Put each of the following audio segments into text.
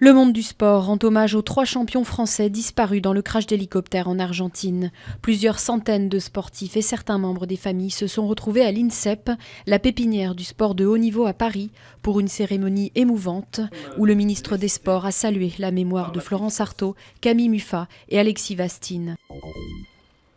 Le monde du sport rend hommage aux 3 champions français disparus dans le crash d'hélicoptère en Argentine. Plusieurs centaines de sportifs et certains membres des familles se sont retrouvés à l'INSEP, la pépinière du sport de haut niveau à Paris, pour une cérémonie émouvante où le ministre des Sports a salué la mémoire de Florence Artaud, Camille Muffat et Alexis Vastine.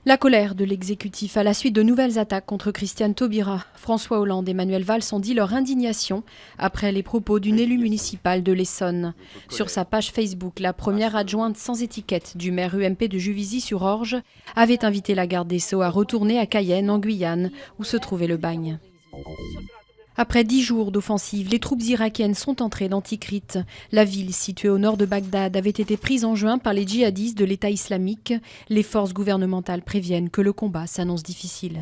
La colère de l'exécutif à la suite de nouvelles attaques contre Christiane Taubira. François Hollande et Manuel Valls ont dit leur indignation après les propos d'une élue municipale de l'Essonne. Sur sa page Facebook, la première adjointe sans étiquette du maire UMP de Juvisy-sur-Orge avait invité la garde des Sceaux à retourner à Cayenne, en Guyane, où se trouvait le bagne. Après 10 jours d'offensive, les troupes irakiennes sont entrées dans Tikrit. La ville, située au nord de Bagdad, avait été prise en juin par les djihadistes de l'État islamique. Les forces gouvernementales préviennent que le combat s'annonce difficile.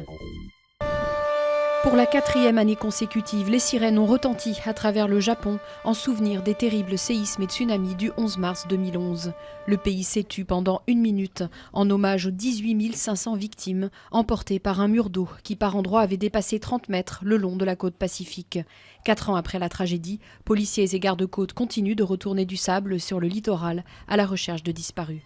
Pour la 4e année consécutive, les sirènes ont retenti à travers le Japon en souvenir des terribles séismes et tsunamis du 11 mars 2011. Le pays s'est tu pendant 1 minute en hommage aux 18 500 victimes emportées par un mur d'eau qui par endroits avait dépassé 30 mètres le long de la côte pacifique. 4 ans après la tragédie, policiers et gardes-côtes continuent de retourner du sable sur le littoral à la recherche de disparus.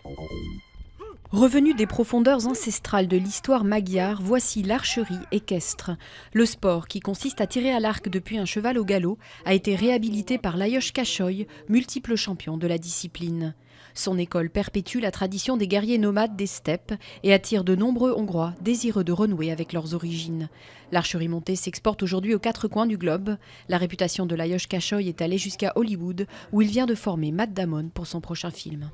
Revenu des profondeurs ancestrales de l'histoire magyare, voici l'archerie équestre. Le sport, qui consiste à tirer à l'arc depuis un cheval au galop, a été réhabilité par Lajos Kassoy, multiple champion de la discipline. Son école perpétue la tradition des guerriers nomades des steppes et attire de nombreux Hongrois désireux de renouer avec leurs origines. L'archerie montée s'exporte aujourd'hui aux 4 coins du globe. La réputation de Lajos Kassoy est allée jusqu'à Hollywood, où il vient de former Matt Damon pour son prochain film.